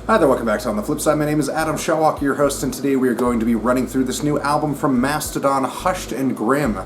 Hi there, welcome back to On the Flip Side. My name is Adam Shawalk, your host, and today we are going to be running through this new album from Mastodon, Hushed and Grim.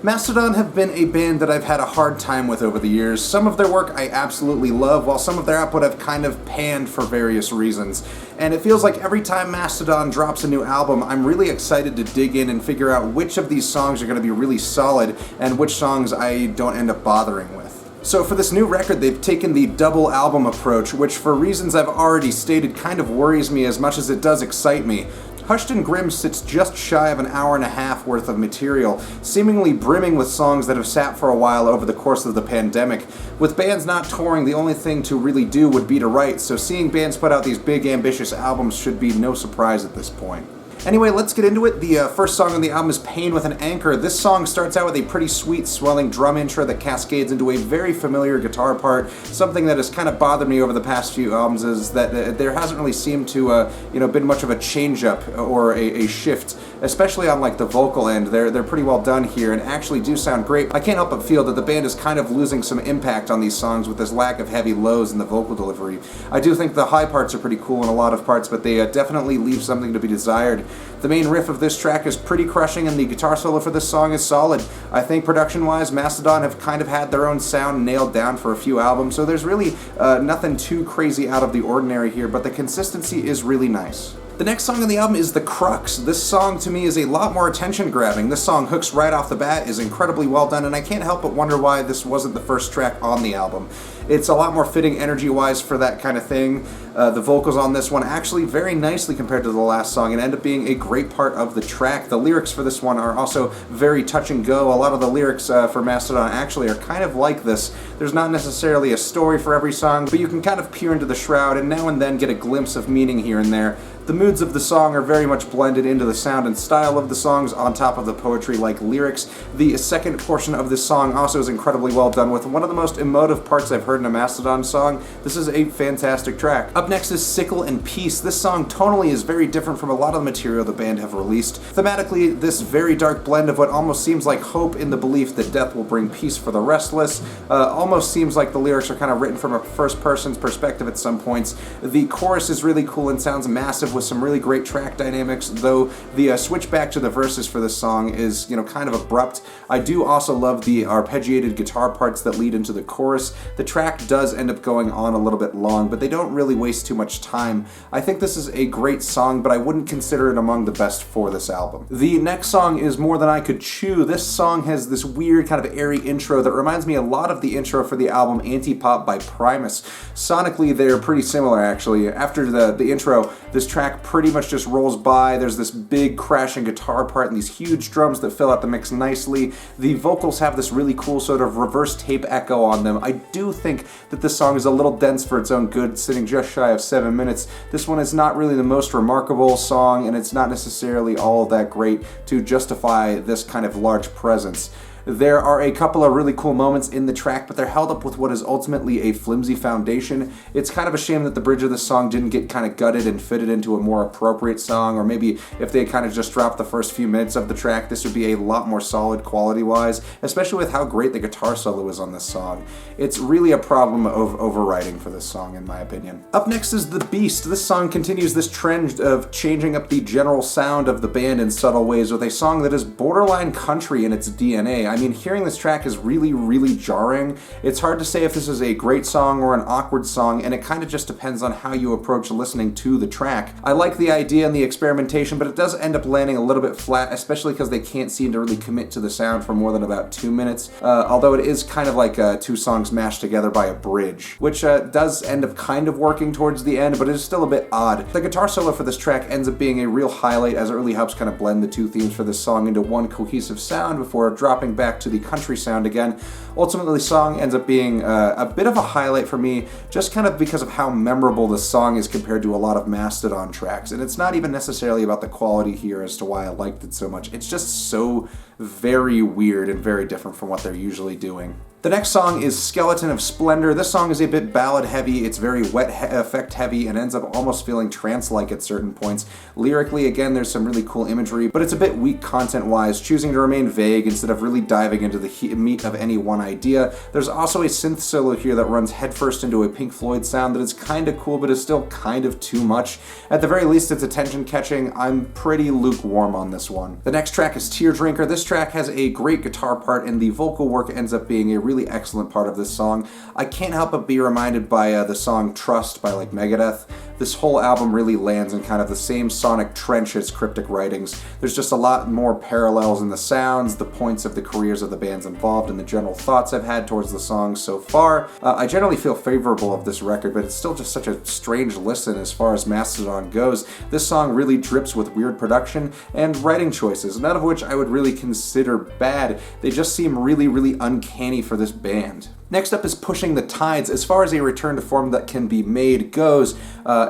Mastodon have been a band that I've had a hard time with over the years. Some of their work I absolutely love, while some of their output I've kind of panned for various reasons. And it feels like every time Mastodon drops a new album, I'm really excited to dig in and figure out which of these songs are going to be really solid and which songs I don't end up bothering with. So for this new record, they've taken the double album approach, which for reasons I've already stated kind of worries me as much as it does excite me. Hushed and Grim sits just shy of an hour and a half worth of material, seemingly brimming with songs that have sat for a while over the course of the pandemic. With bands not touring, the only thing to really do would be to write, so seeing bands put out these big, ambitious albums should be no surprise at this point. Anyway, let's get into it. The first song on the album is Pain with an Anchor. This song starts out with a pretty sweet, swelling drum intro that cascades into a very familiar guitar part. Something that has kind of bothered me over the past few albums is that there hasn't really seemed to, been much of a change-up or a shift, especially on like the vocal end. They're pretty well done here and actually do sound great. I can't help but feel that the band is kind of losing some impact on these songs with this lack of heavy lows in the vocal delivery. I do think the high parts are pretty cool in a lot of parts, but they definitely leave something to be desired. The main riff of this track is pretty crushing, and the guitar solo for this song is solid. I think production-wise, Mastodon have kind of had their own sound nailed down for a few albums, so there's really nothing too crazy out of the ordinary here, but the consistency is really nice. The next song on the album is The Crux. This song to me is a lot more attention-grabbing. This song hooks right off the bat, is incredibly well done, and I can't help but wonder why this wasn't the first track on the album. It's a lot more fitting energy-wise for that kind of thing. The vocals on this one actually very nicely compared to the last song and end up being a great part of the track. The lyrics for this one are also very touch and go. A lot of the lyrics for Mastodon actually are kind of like this. There's not necessarily a story for every song, but you can kind of peer into the shroud and now and then get a glimpse of meaning here and there. The moods of the song are very much blended into the sound and style of the songs on top of the poetry-like lyrics. The second portion of this song also is incredibly well done, with one of the most emotive parts I've heard in a Mastodon song. This is a fantastic track. Up next is Sickle and Peace. This song tonally is very different from a lot of the material the band have released. Thematically, this very dark blend of what almost seems like hope in the belief that death will bring peace for the restless. Almost seems like the lyrics are kind of written from a first person's perspective at some points. The chorus is really cool and sounds massive with some really great track dynamics, though the switch back to the verses for this song is, kind of abrupt. I do also love the arpeggiated guitar parts that lead into the chorus. The track does end up going on a little bit long, but they don't really waste too much time. I think this is a great song, but I wouldn't consider it among the best for this album. The next song is More Than I Could Chew. This song has this weird kind of airy intro that reminds me a lot of the intro for the album Anti-Pop by Primus. Sonically, they're pretty similar, actually. After the intro, this track pretty much just rolls by. There's this big crashing guitar part and these huge drums that fill out the mix nicely. The vocals have this really cool sort of reverse tape echo on them. I do think that this song is a little dense for its own good, sitting just shy of 7 minutes. This one is not really the most remarkable song, and it's not necessarily all that great to justify this kind of large presence. There are a couple of really cool moments in the track, but they're held up with what is ultimately a flimsy foundation. It's kind of a shame that the bridge of the song didn't get kind of gutted and fitted into a more appropriate song, or maybe if they kind of just dropped the first few minutes of the track, this would be a lot more solid quality-wise, especially with how great the guitar solo is on this song. It's really a problem of overwriting for this song, in my opinion. Up next is The Beast. This song continues this trend of changing up the general sound of the band in subtle ways with a song that is borderline country in its DNA. I mean, hearing this track is really, really jarring. It's hard to say if this is a great song or an awkward song, and it kind of just depends on how you approach listening to the track. I like the idea and the experimentation, but it does end up landing a little bit flat, especially because they can't seem to really commit to the sound for more than about 2 minutes, although it is kind of like two songs mashed together by a bridge, which does end up kind of working towards the end, but it is still a bit odd. The guitar solo for this track ends up being a real highlight, as it really helps kind of blend the two themes for this song into one cohesive sound before dropping back to the country sound again. Ultimately, the song ends up being a bit of a highlight for me, just kind of because of how memorable the song is compared to a lot of Mastodon tracks. And it's not even necessarily about the quality here as to why I liked it so much. It's just so very weird and very different from what they're usually doing. The next song is Skeleton of Splendor. This song is a bit ballad heavy, it's very wet effect heavy and ends up almost feeling trance-like at certain points. Lyrically, again, there's some really cool imagery, but it's a bit weak content-wise, choosing to remain vague instead of really diving into the meat of any one idea. There's also a synth solo here that runs headfirst into a Pink Floyd sound that is kinda cool, but is still kind of too much. At the very least, it's attention-catching. I'm pretty lukewarm on this one. The next track is Tear Drinker. This track has a great guitar part, and the vocal work ends up being a really excellent part of this song. I can't help but be reminded by the song Trust by like Megadeth. This whole album really lands in kind of the same sonic trench as Cryptic Writings. There's just a lot more parallels in the sounds, the points of the careers of the bands involved, and the general thoughts I've had towards the songs so far. I generally feel favorable of this record, but it's still just such a strange listen as far as Mastodon goes. This song really drips with weird production and writing choices, none of which I would really consider bad. They just seem really, really uncanny for this band. Next up is Pushing the Tides. As far as a return to form that can be made goes,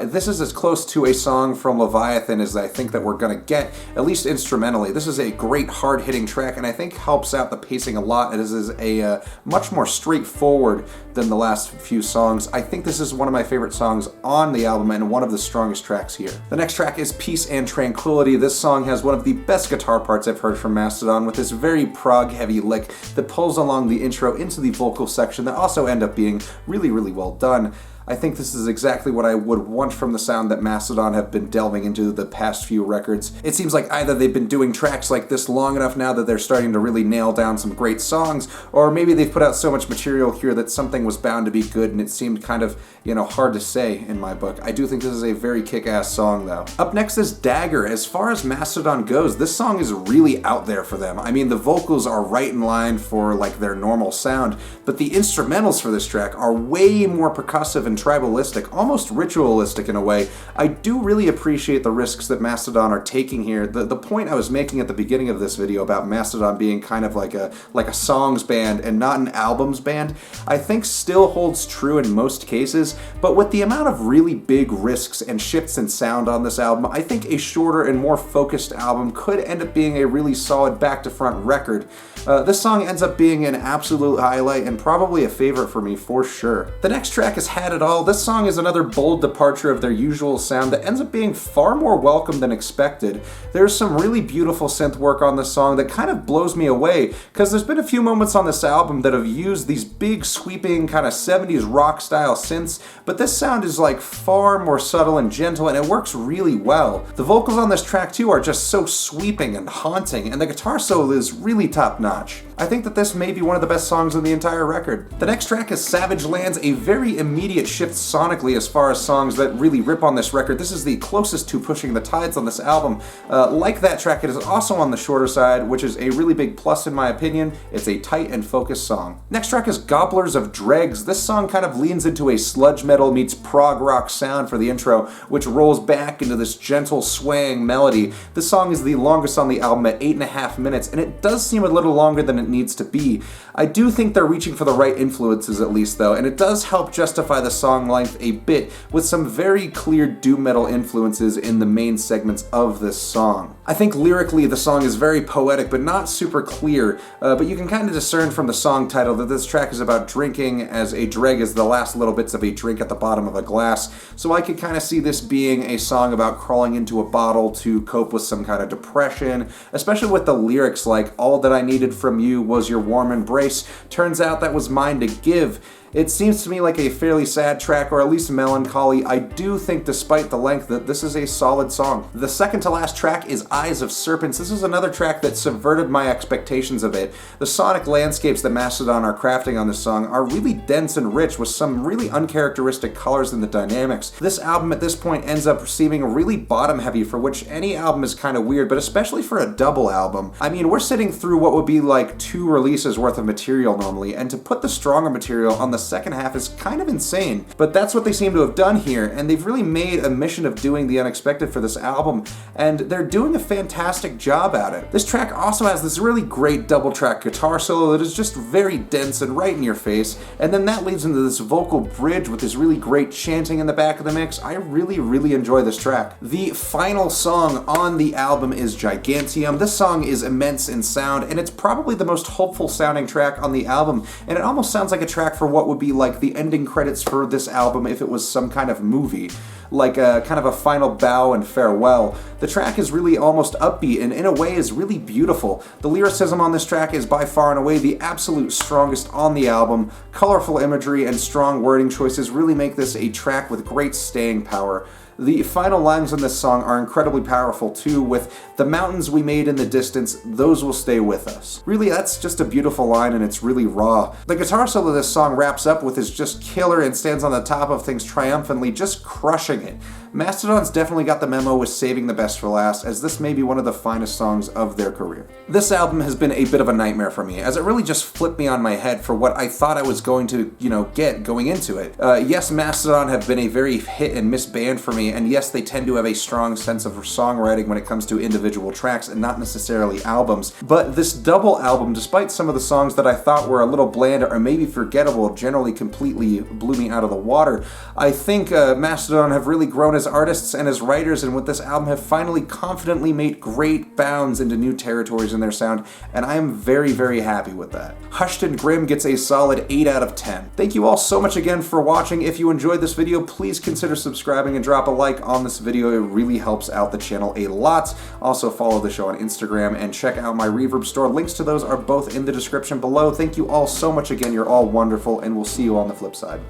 this is as close to a song from Leviathan as I think that we're gonna get, at least instrumentally. This is a great hard-hitting track and I think helps out the pacing a lot. It is a much more straightforward than the last few songs. I think this is one of my favorite songs on the album and one of the strongest tracks here. The next track is Peace and Tranquility. This song has one of the best guitar parts I've heard from Mastodon, with this very prog-heavy lick that pulls along the intro into the vocal section that also end up being really, really well done. I think this is exactly what I would want from the sound that Mastodon have been delving into the past few records. It seems like either they've been doing tracks like this long enough now that they're starting to really nail down some great songs, or maybe they've put out so much material here that something was bound to be good and it seemed kind of, hard to say in my book. I do think this is a very kick-ass song though. Up next is Dagger. As far as Mastodon goes, this song is really out there for them. I mean, the vocals are right in line for like their normal sound, but the instrumentals for this track are way more percussive and tribalistic, almost ritualistic in a way. I do really appreciate the risks that Mastodon are taking here. The point I was making at the beginning of this video about Mastodon being kind of like a songs band and not an albums band, I think still holds true in most cases, but with the amount of really big risks and shifts in sound on this album, I think a shorter and more focused album could end up being a really solid back-to-front record. This song ends up being an absolute highlight and probably a favorite for me for sure. The next track is Had It All. This song is another bold departure of their usual sound that ends up being far more welcome than expected. There's some really beautiful synth work on this song that kind of blows me away, because there's been a few moments on this album that have used these big sweeping kind of 70s rock style synths, but this sound is like far more subtle and gentle and it works really well. The vocals on this track too are just so sweeping and haunting, and the guitar solo is really top notch. I think that this may be one of the best songs on the entire record. The next track is Savage Lands, a very immediate shift sonically as far as songs that really rip on this record. This is the closest to Pushing the Tides on this album. Like that track, it is also on the shorter side, which is a really big plus in my opinion. It's a tight and focused song. Next track is Gobblers of Dregs. This song kind of leans into a sludge metal meets prog rock sound for the intro, which rolls back into this gentle swaying melody. This song is the longest on the album at 8.5 minutes, and it does seem a little longer than it needs to be. I do think they're reaching for the right influences at least though, and it does help justify the song length a bit with some very clear doom metal influences in the main segments of this song. I think lyrically the song is very poetic but not super clear, but you can kind of discern from the song title that this track is about drinking, as a dreg is the last little bits of a drink at the bottom of a glass, so I could kind of see this being a song about crawling into a bottle to cope with some kind of depression, especially with the lyrics like, "All that I needed from you was your warm embrace, turns out that was mine to give." It seems to me like a fairly sad track, or at least melancholy. I do think, despite the length, that this is a solid song. The second to last track is Eyes of Serpents. This is another track that subverted my expectations a bit. The sonic landscapes that Mastodon are crafting on this song are really dense and rich, with some really uncharacteristic colors in the dynamics. This album at this point ends up seeming really bottom heavy, for which any album is kind of weird, but especially for a double album. I mean, we're sitting through what would be like 2 releases worth of material normally, and to put the stronger material on the second half is kind of insane. But that's what they seem to have done here, and they've really made a mission of doing the unexpected for this album, and they're doing a fantastic job at it. This track also has this really great double-track guitar solo that is just very dense and right in your face, and then that leads into this vocal bridge with this really great chanting in the back of the mix. I really enjoy this track. The final song on the album is Gigantium. This song is immense in sound, and it's probably the most hopeful sounding track on the album, and it almost sounds like a track for what would be like the ending credits for this album if it was some kind of movie, like a kind of a final bow and farewell. The track is really almost upbeat and in a way is really beautiful. The lyricism on this track is by far and away the absolute strongest on the album. Colorful imagery and strong wording choices really make this a track with great staying power. The final lines on this song are incredibly powerful too, with "the mountains we made in the distance, those will stay with us." Really, that's just a beautiful line and it's really raw. The guitar solo this song wraps up with is just killer and stands on the top of things triumphantly, just crushing it. Mastodon's definitely got the memo with saving the best for last, as this may be one of the finest songs of their career. This album has been a bit of a nightmare for me, as it really just flipped me on my head for what I thought I was going to, get going into it. Yes, Mastodon have been a very hit and miss band for me, and yes, they tend to have a strong sense of songwriting when it comes to individual tracks and not necessarily albums. But this double album, despite some of the songs that I thought were a little bland or maybe forgettable, generally completely blew me out of the water. I think Mastodon have really grown as artists and as writers, and with this album have finally confidently made great bounds into new territories in their sound, and I am very happy with that. Hushed and Grim gets a solid 8 out of 10. Thank you all so much again for watching. If you enjoyed this video, please consider subscribing and drop a like on this video. It really helps out the channel a lot. Also follow the show on Instagram and check out my Reverb store. Links to those are both in the description below. Thank you all so much again. You're all wonderful, and we'll see you on the flip side.